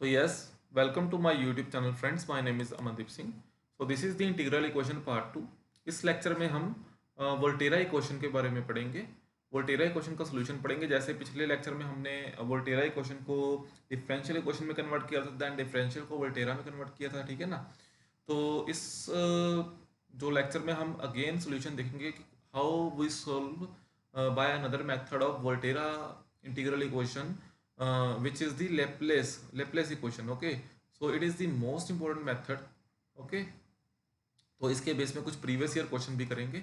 So yes, welcome to my YouTube channel friends. My name is Amandeep Singh. So this is the integral equation part 2. इस lecture में हम Volterra equation के बारे में पढ़ेंगे। Volterra equation का solution पढ़ेंगे। जैसे पिछले लेक्चर में हमने वोल्टेरा इक्वेशन को डिफरेंशियल इक्वेशन में कन्वर्ट किया था, दैन डिफरेंशियल को वोल्टेरा में कन्वर्ट किया था, ठीक है ना। तो इस जो लेक्चर में हम अगेन सॉल्यूशन देखेंगे कि how we solve by another method of Volterra integral equation which is the Laplace equation. Okay, so it is the most important method. Okay, तो इसके बेस में कुछ प्रीवियस ईयर क्वेश्चन भी करेंगे।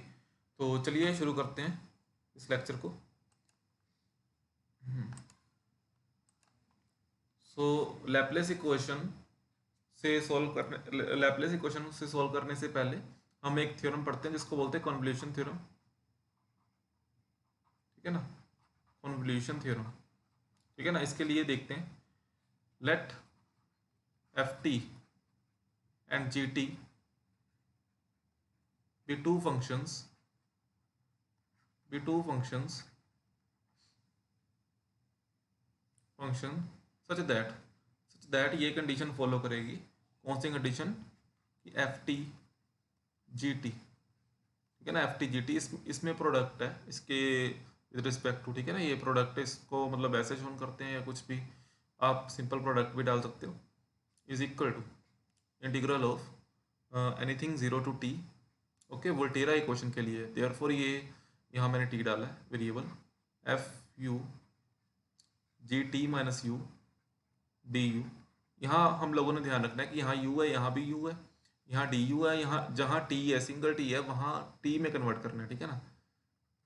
तो चलिए शुरू करते हैं इस लेक्चर को। सो लैप्लेस इक्वेशन से सॉल्व करने से पहले हम एक थ्योरम पढ़ते हैं जिसको बोलते हैं कन्वोल्यूशन थ्योरम, ठीक है ना। कन्वोल्यूशन थ्योरम, ठीक है ना। इसके लिए देखते हैं, let f t and g t be two functions function such that ये कंडीशन फॉलो करेगी। कौन सी कंडीशन? कि एफ टी जी टी, ठीक है ना। एफ टी जी टी इसमें प्रोडक्ट है इसके रिस्पेक्ट टू, ठीक है ना। ये प्रोडक्ट है, इसको मतलब ऐसे शोन करते हैं या कुछ भी, आप सिंपल प्रोडक्ट भी डाल सकते हो। Is equal to integral of anything zero to t. Okay, Volterra equation के लिए देयरफॉर ये यहाँ मैंने टी डाला है variable, f u g t minus u d u. यहाँ हम लोगों ने ध्यान रखना है कि यहाँ यू है, यहाँ भी यू है, यहाँ डी यू है, यहाँ जहाँ टी है सिंगल टी है वहाँ टी में कन्वर्ट करना है, ठीक है ना।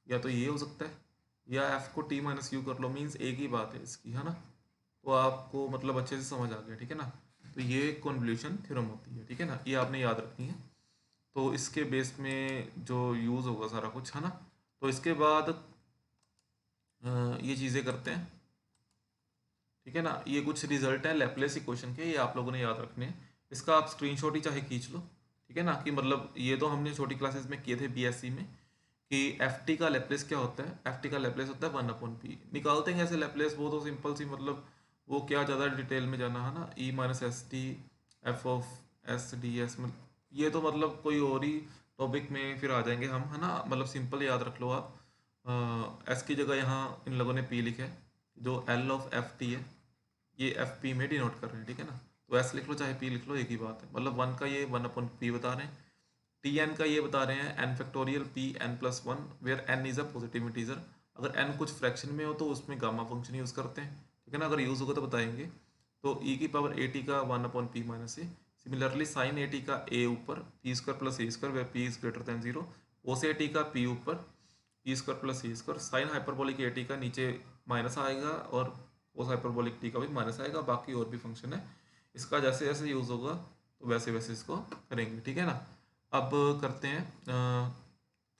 या तो ये हो सकता है या एफ को टी माइनस यू कर लो, मीन्स एक ही बात है इसकी, है ना। तो आपको मतलब अच्छे से समझ आ गया, ठीक है ना। तो ये कन्वोल्यूशन थ्योरम होती है, ठीक है ना, ये आपने याद रखनी है। तो इसके बेस में जो यूज़ होगा सारा कुछ, है ना। तो इसके बाद ये चीज़ें करते हैं, ठीक है ना। ये कुछ रिजल्ट है लैप्लेस इक्वेशन के, ये आप लोगों ने याद रखने हैं। इसका आप स्क्रीनशॉट ही चाहे खींच लो, ठीक है ना। कि मतलब ये तो हमने छोटी क्लासेस में किए थे बीएससी में, कि एफ टी का लैप्लेस क्या होता है। एफ टी का लैप्लेस होता है 1/p। निकालते हैं ऐसे लैप्लेस, वो तो सिंपल सी, मतलब वो क्या ज़्यादा डिटेल में जाना है ना। E minus s t f of s d s में, ये तो मतलब कोई और ही टॉपिक में फिर आ जाएंगे हम, है ना। मतलब सिंपल याद रख लो आप। एस की जगह यहाँ इन लोगों ने पी लिखा है, जो एल ऑफ एफ टी है ये एफ पी में डिनोट कर रहे हैं, ठीक है ना। तो एस लिख लो चाहे पी लिख लो, एक ही बात है। मतलब वन का ये 1/p बता रहे हैं, टी एन का ये बता रहे हैं n factorial p n plus one, where n is a positive integer. अगर एन कुछ फ्रैक्शन में हो तो उसमें गामा फंक्शन यूज़ करते हैं, ठीक है ना। अगर यूज़ होगा तो बताएंगे। तो ई की पावर ए टी का 1/p minus a. Similarly sine a t का ए ऊपर p square plus a square, where p is greater than zero. Cos a t का पी ऊपर p square plus a square. Sine hyperbolic a t का नीचे minus आएगा और cos hyperbolic T का भी माइनस आएगा। बाकी और भी फंक्शन है, इसका जैसे जैसे यूज़ होगा तो वैसे वैसे इसको करेंगे, ठीक है ना। अब करते हैं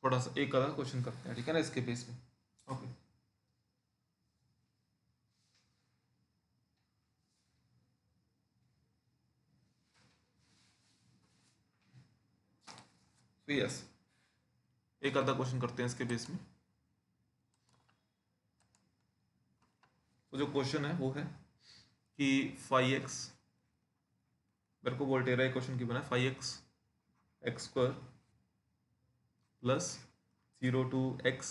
थोड़ा सा एक आधा क्वेश्चन करते हैं, ठीक है ना, इसके बेस में। ओके, तो यस, एक आधा क्वेश्चन करते हैं इसके बेस में। तो जो क्वेश्चन है वो है कि 5x, मेरे को वोल्टेरा इक्वेशन की बना है, 5x x square plus 0 to x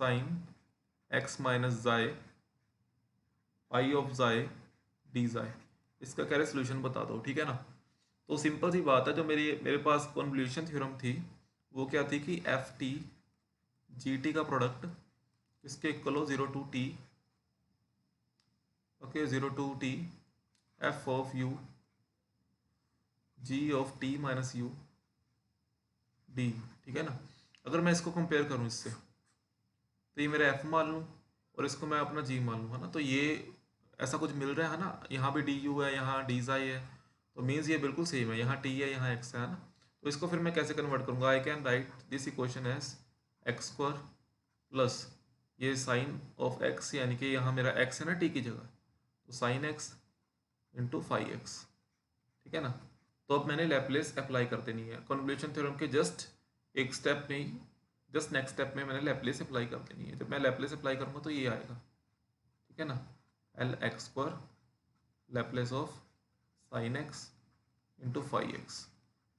sine x minus जाए पाई ऑफ जाए डी जाए, इसका कह रहे सोल्यूशन बता दो, ठीक है ना। तो सिंपल सी बात है, जो मेरे पास कन्वोल्यूशन थ्योरम थी वो क्या थी कि एफ टी जी टी का प्रोडक्ट इसके इक्वल हो 0 to t। Okay, 0 to t f of u g of t minus u d, ठीक है ना। अगर मैं इसको कंपेयर करूँ इससे, तो ये मेरा एफ मान लूँ और इसको मैं अपना जी मान लूँ, है ना। तो ये ऐसा कुछ मिल रहा है ना, यहाँ भी डी यू है, यहाँ डी आई है, तो मीन्स ये बिल्कुल सेम है। यहाँ टी है, यहाँ एक्स है ना। तो इसको फिर मैं कैसे कन्वर्ट करूँगा? I can write this equation as x square plus ये साइन ऑफ एक्स, यानी कि यहाँ मेरा एक्स है ना टी की जगह, तो साइन एक्स इंटू 5x, ठीक है ना। तो अब मैंने लैप्लेस अप्लाई कर देनी है कन्वोल्यूशन थ्योरम के जस्ट एक स्टेप में ही, जस्ट नेक्स्ट स्टेप में मैंने लैप्लेस अप्लाई कर देनी है। जब मैं लैप्लेस अप्लाई करूँगा तो ये आएगा, ठीक है ना। L x square Laplace of sine x into five x.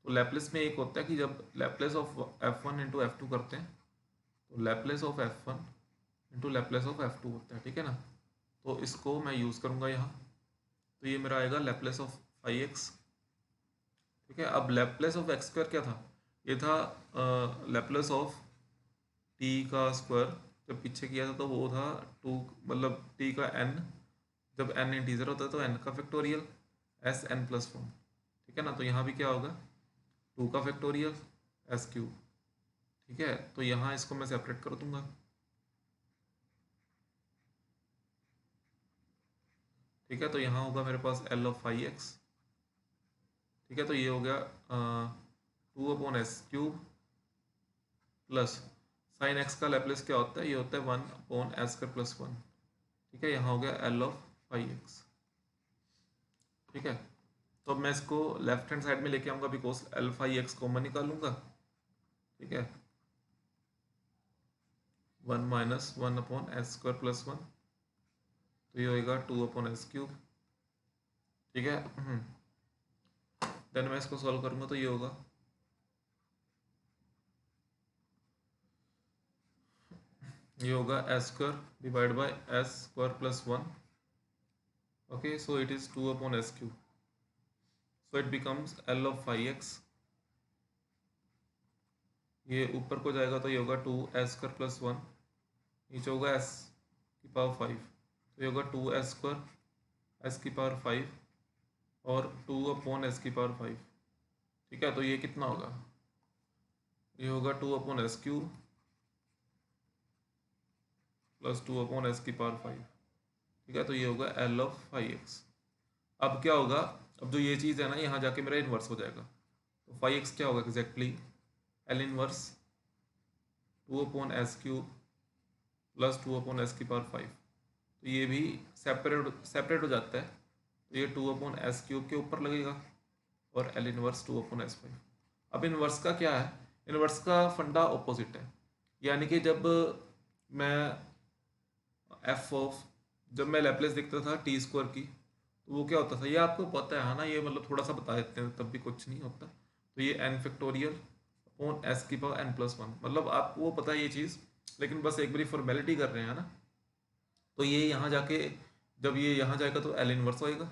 तो लैप्लेस में एक होता है कि जब Laplace of F one into F two करते हैं तो Laplace of F one into Laplace of F two होता है, ठीक है ना। तो इसको मैं यूज़ करूँगा यहाँ, तो ये मेरा आएगा लैप्लेस ऑफ फाइव एक्स, ठीक है। अब लैप्लेस ऑफ एक्स स्क्वायर क्या था, ये था लैप्लेस ऑफ टी का स्क्वायर, जब पीछे किया था तो वो था टू, मतलब टी का एन, जब एन इंटीजर होता है तो एन का factorial s n plus one, ठीक है ना। तो यहाँ भी क्या होगा, टू का फैक्टोरियल एस क्यूब, ठीक है। तो यहाँ इसको मैं सेपरेट कर दूंगा, ठीक है। तो यहाँ होगा मेरे पास एल ऑफ फाइव एक्स, ठीक है। तो ये हो गया to upon s cube plus sine x का लैप्लेस क्या होता है, ये होता है one upon S square plus one, ठीक है। यहाँ हो गया एल ऑफ फाइव एक्स, ठीक है। तो अब मैं इसको लेफ्ट हैंड साइड में लेके आऊँगा because L five x common निकालूंगा, ठीक है। One minus one upon S square plus one, तो ये होएगा टू अपॉन एस क्यूब, ठीक है। देन मैं इसको सॉल्व करूँगा तो ये होगा s square divide by s square plus one, okay. So it is two upon s cube, so it becomes l of five x, ये ऊपर को जाएगा तो ये होगा two s square plus one, नीचे होगा एस की पावर फाइव, तो ये होगा टू एस स्क्वायर एस की पावर फाइव और टू अपॉन एस की पावर फाइव, ठीक है। तो ये कितना होगा, ये होगा to upon s cube plus two upon s की पावर फाइव, ठीक है। तो ये होगा एल ऑफ फाइव एक्स। अब क्या होगा, अब जो ये चीज़ है ना यहाँ जाके मेरा इन्वर्स हो जाएगा, तो फाइव एक्स क्या होगा exactly L inverse two upon s cube plus two upon s की पावर फाइव, तो ये भी सेपरेट हो जाता है, तो ये टू अपॉन एस क्यूब के ऊपर लगेगा और L inverse two upon S five. अब इनवर्स का क्या है, इनवर्स का फंडा ऑपोजिट है, यानी कि जब मैं एफ ऑफ, जब मैं लैप्लेस देखता था टी स्क्वायर की, तो वो क्या होता था, ये आपको पता है ना, ये मतलब थोड़ा सा बता देते हैं तब भी कुछ नहीं होता। तो ये एन फैक्टोरियल अपॉन एस की पावर एन प्लस वन, मतलब आपको वो पता है ये चीज़, लेकिन बस एक बारी फॉर्मेलिटी कर रहे हैं ना। तो ये यहाँ जाके जब ये यहाँ जाएगा तो एल इनवर्स होएगा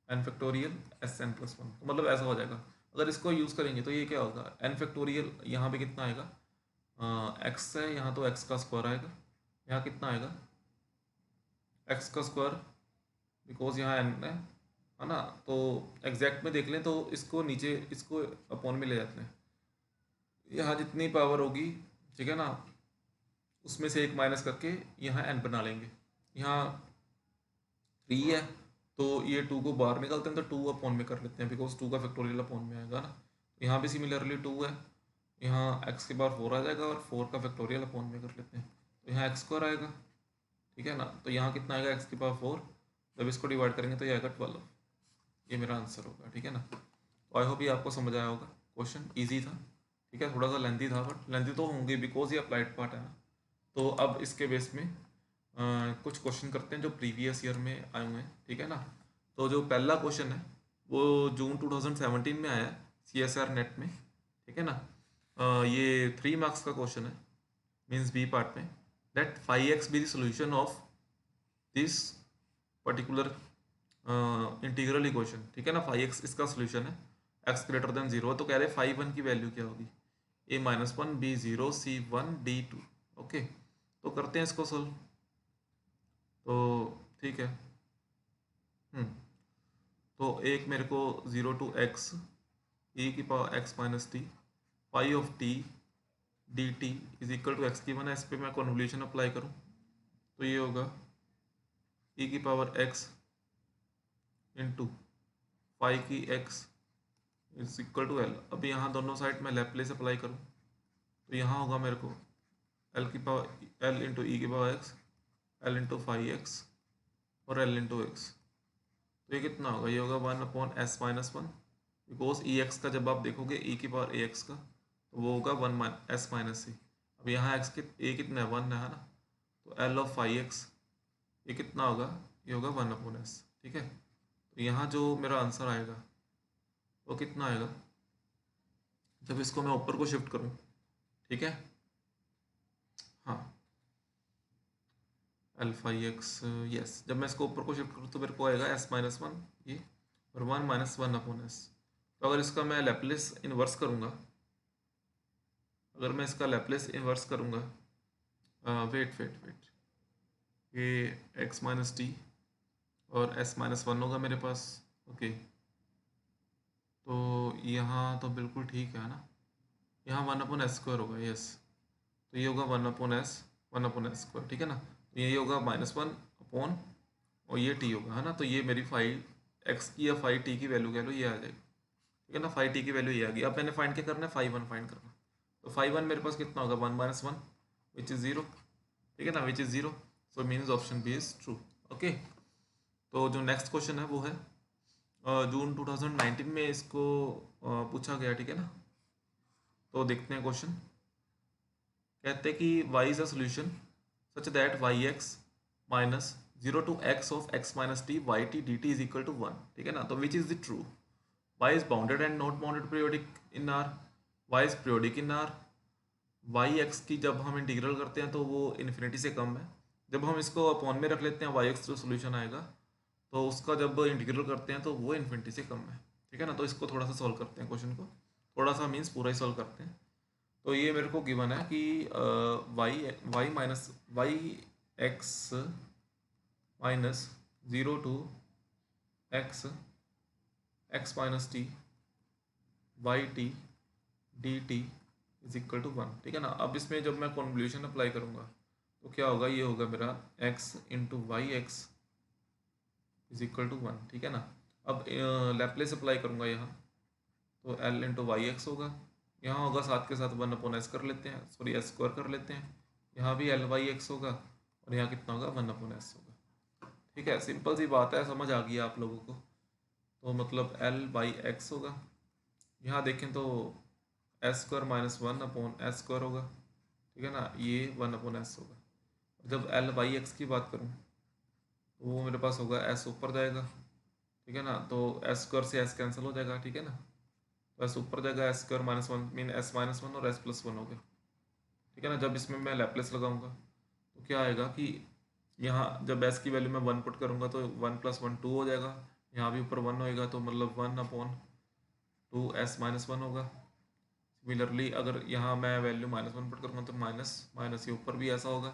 n factorial s n plus one, तो मतलब ऐसा हो जाएगा। अगर इसको यूज़ करेंगे तो ये क्या होगा, एन फैक्टोरियल यहाँ पे कितना आएगा, एक्स है यहाँ, तो एक्स का स्क्वायर आएगा, यहाँ कितना आएगा एक्स का स्क्वायर, बिकॉज यहाँ एन है ना। तो एग्जैक्ट में देख लें तो इसको नीचे, इसको अपॉन में ले जाते हैं, यहाँ जितनी पावर होगी, ठीक है ना, उसमें से एक माइनस करके यहाँ एन बना लेंगे। यहाँ थ्री है तो ये टू को बाहर निकालते हैं तो टू अपॉन में कर लेते हैं, बिकॉज टू का फैक्टोरियल अपॉन में आएगा ना। यहाँ भी सिमिलरली टू है, यहाँ एक्स के बार फोर आ जाएगा और फोर का फैक्टोरियल अपॉन में कर लेते हैं, तो यहाँ एक्स स्क्वायर आएगा, ठीक है ना। तो यहाँ कितना आएगा एक्स की पावर फोर, जब इसको डिवाइड करेंगे तो ये आएगा 12, ये मेरा आंसर होगा, ठीक है ना। तो आई होप ये आपको समझ आया होगा, क्वेश्चन इजी था, ठीक है। थोड़ा सा लेंथी था बट लेंथी तो होंगे बिकॉज ये अप्लाइड पार्ट है ना। तो अब इसके बेस में कुछ क्वेश्चन करते हैं जो प्रीवियस ईयर में आए हुए हैं, ठीक है ना। तो जो पहला क्वेश्चन है वो जून 2017 में आया है CSR नेट में, ठीक है ना। ये 3 मार्क्स का क्वेश्चन है, मीन्स बी पार्ट में, that 5x be the solution of this particular integral equation, ठीक है ना। 5x इसका सोल्यूशन है, x ग्रेटर देन जीरो, तो कह रहे 5 1 की वैल्यू क्या होगी, a minus one b zero c one d two, okay. तो करते हैं इसको सोल्व, तो ठीक है। तो एक मेरे को ज़ीरो टू एक्स ई की power x minus t pi of t d t is equal to x की वन है, इस पर मैं कॉन्वोल्यूशन अप्लाई करूँ तो ये होगा ई की पावर x इंटू पाई की x is equal to l. अब यहाँ दोनों साइड में लैप्लेस अप्लाई करूँ तो यहाँ होगा मेरे को एल की पावर एल इंटू ई की power x, L into five x और एल इंटू एक्स, तो ये कितना होगा, ये होगा one upon S minus one, because E x का जब आप देखोगे ई की पावर ए एक्स का तो वो होगा वन एस माइनस सी। अब यहाँ एक्स के ए कितना है, वन है ना, तो एल ऑफ फाइव एक्स ये कितना होगा, ये होगा वन अपॉन एस, ठीक है, तो यहाँ जो मेरा आंसर आएगा वो कितना आएगा जब इसको मैं ऊपर को शिफ्ट करूँ। ठीक है, हाँ, अल्फा ई एक्स, यस, जब मैं इसको ऊपर को शिफ्ट करूँ तो मेरे को आएगा एस माइनस वन ये, और one minus one upon S. तो अगर इसका मैं लैप्लेस इन्वर्स करूँगा, अगर मैं इसका लैप्लेस इन्वर्स करूँगा, वेट वेट वेट, ये एक्स माइनस टी और एस माइनस वन होगा मेरे पास। ओके, तो यहाँ तो बिल्कुल ठीक है ना, यहाँ वन अपॉन एस स्क्वायर होगा, यस, तो ये होगा वन अपॉन एस स्क्वायर, ठीक है ना, तो ये होगा माइनस वन अपॉन, और ये टी होगा, है ना, तो ये मेरी फाइव एक्स की या फाइव टी की वैल्यू कह लो, ये आ जाएगी, ठीक है ना, फाइव टी की वैल्यू ये आ गई। अब मैंने फाइंड क्या करना है, फाइव वन फाइंड करना, तो फाइव वन मेरे पास कितना होगा, one minus one which is zero, ठीक है ना, which is zero, so means option b is true. Okay, तो जो नेक्स्ट क्वेश्चन है वो है जून 2019 में इसको पूछा गया, ठीक है ना, तो देखते हैं क्वेश्चन। कहते हैं कि y is a solution such that y x minus zero to x of x minus t y t d t is equal to one, ठीक है ना, तो which is the true, y is bounded and not bounded periodic in R, y is periodic in R, y x की जब हम integral करते हैं तो वो इन्फिनिटी से कम है, जब हम इसको अपॉन में रख लेते हैं वाई एक्स जो सोल्यूशन आएगा, तो उसका जब इंटीग्रल करते हैं तो वो इन्फिनिटी से कम है, ठीक है ना, तो इसको थोड़ा सा सॉल्व करते हैं क्वेश्चन को, थोड़ा सा मीन्स पूरा ही सॉल्व करते हैं। तो ये मेरे को गिवन है कि y y minus y x minus zero to x x minus t y t d t is equal to one, ठीक है ना। अब इसमें जब मैं कॉन्वोल्यूशन अप्लाई करूँगा तो क्या होगा, ये होगा मेरा x into y x is equal to one, ठीक है ना। अब लैप्लेस अप्लाई करूँगा यहाँ, तो एल इंटू वाई एक्स होगा, यहाँ होगा साथ के साथ वन अपॉन एस कर लेते हैं, सॉरी एस स्क्वायर कर लेते हैं, यहाँ भी एल वाई एक्स होगा और यहाँ कितना होगा, वन अपॉन एस होगा, ठीक है, सिंपल सी बात है, समझ आ गई आप लोगों को। तो मतलब एल बाई एक्स होगा, यहाँ देखें तो S square minus one upon S square होगा, ठीक है ना, ये वन अपॉन एस होगा। जब एल बाई एक्स की बात करूँ तो वो मेरे पास होगा एस ऊपर जाएगा, ठीक है ना, तो एस स्क्वायर से एस कैंसिल हो जाएगा, ठीक है ना, तो एस ऊपर जाएगा, S square minus one mean S minus one और एस प्लस वन हो गया, ठीक है ना। जब इसमें मैं लैप्लेस लगाऊंगा तो क्या आएगा कि यहाँ जब एस की वैल्यू में वन पुट करूँगा तो वन प्लस वन टू हो जाएगा, यहाँ भी ऊपर वन होएगा तो मतलब one upon to S minus one होगा। सिमिलरली अगर यहाँ मैं वैल्यू माइनस वन पुट करूँगा तो माइनस माइनस ये ऊपर भी ऐसा होगा,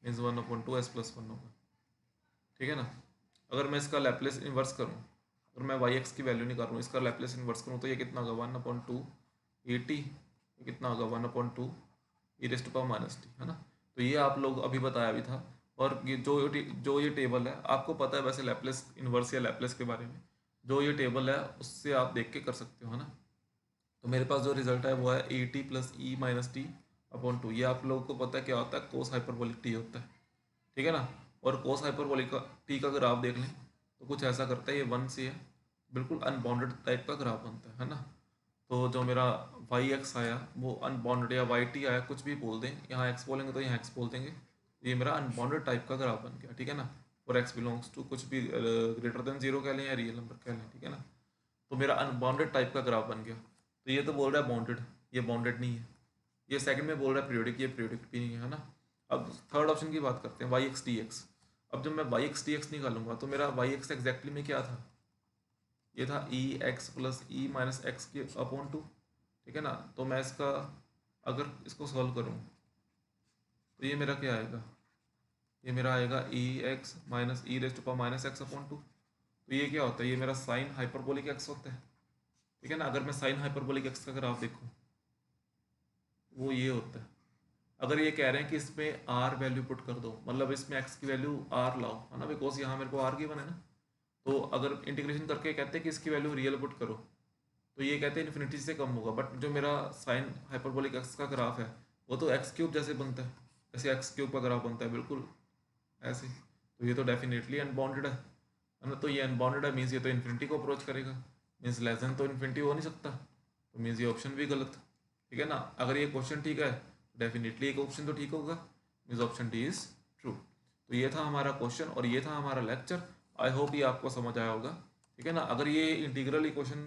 means one upon to S plus one होगा, ठीक है ना। अगर मैं इसका लैप्लेस इन्वर्स करूँ, अगर मैं वाई एक्स की वैल्यू निकालूँ, इसका लैप्लेस इन्वर्स करूँ तो ये कितना होगा, one upon two a t, ये कितना होगा, one upon two e raised to power minus t, है ना। तो ये आप लोग अभी बताया भी था, और ये जो ये टेबल है आपको पता है वैसे लैप्लेस इन्वर्स या लैप्लेस के बारे में, जो ये टेबल है उससे आप देख के कर सकते हो, है ना। तो मेरे पास जो रिजल्ट है वो है A T plus E minus T upon two, ये आप लोगों को पता है क्या होता है, कोस हाइपरबोलिक टी होता है, ठीक है ना। और कोस हाइपरबोलिक का टी का ग्राफ देख लें तो कुछ ऐसा करता है, ये वन से है, बिल्कुल अनबाउंडेड टाइप का ग्राफ बनता है ना। तो जो मेरा वाई एक्स आया वो अनबाउंडेड या वाई टी आया, कुछ भी बोल दें, यहाँ एक्स बोलेंगे तो यहाँ एक्स बोल देंगे, ये मेरा अनबाउंडेड टाइप का ग्राफ बन गया, ठीक है ना। और एक्स बिलोंग्स टू कुछ भी ग्रेटर देन जीरो कह लें या रियल नंबर कह लें, ठीक है ना। तो मेरा अनबाउंडेड टाइप का ग्राफ बन गया। तो ये तो बोल रहा है बाउंडेड, ये बाउंडेड नहीं है। ये सेकंड में बोल रहा है पीरियोडिक, ये पीरियोडिक भी नहीं है ना। अब थर्ड ऑप्शन की बात करते हैं, वाई एक्स डी एक्स। अब जब मैं वाई एक्स डी एक्स निकालूंगा तो मेरा वाई एक्स एग्जैक्टली में क्या था, ये था ई x plus E minus x के अपॉन टू, ठीक है ना। तो मैं इसका अगर इसको सॉल्व करूँ तो ये मेरा क्या आएगा, ये मेरा आएगा e x minus e raised power minus x upon two. तो ये क्या होता है, ये मेरा साइन हाइपरबोलिक एक्स होता है, ठीक है ना। अगर मैं साइन हाइपरबोलिक एक्स का ग्राफ देखूँ वो ये होता है। अगर ये कह रहे हैं कि इसमें आर वैल्यू पुट कर दो, मतलब इसमें एक्स की वैल्यू आर लाओ, है ना, बिकॉज यहाँ मेरे को आर गिवन है ना। तो अगर इंटीग्रेशन करके कहते हैं कि इसकी वैल्यू रियल पुट करो तो ये कहते हैं इन्फिनिटी से कम होगा, बट जो मेरा साइन हाइपरबोलिक एक्स का ग्राफ है वो तो एक्स क्यूब जैसे बनता है, जैसे एक्स क्यूब का ग्राफ बनता है बिल्कुल ऐसे। तो ये तो डेफिनेटली अनबाउंडेड है ना। तो ये अनबाउंडेड है मीन्स ये तो इन्फिनिटी को अप्रोच करेगा, मीन्स लेस देन तो इन्फिनिटी हो नहीं सकता, तो मीन्स ये ऑप्शन भी गलत, ठीक है ना। अगर ये क्वेश्चन ठीक है डेफिनेटली एक ऑप्शन तो ठीक होगा, means option D is true. तो ये था हमारा क्वेश्चन और ये था हमारा लेक्चर। आई होप ये आपको समझ आया होगा। ठीक है ना। अगर ये इंटीग्रल इक्वेशन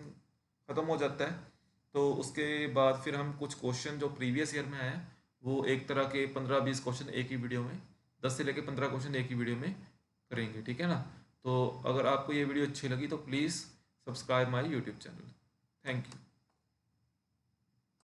ख़त्म हो जाता है तो उसके बाद फिर हम कुछ क्वेश्चन जो प्रीवियस ईयर में आए हैं वो एक तरह के 15-20 क्वेश्चन एक ही वीडियो में, 10 से लेकर 15 क्वेश्चन एक ही वीडियो में करेंगे। ठीक है ना। तो अगर आपको ये वीडियो अच्छी लगी तो please subscribe my YouTube channel. Thank you.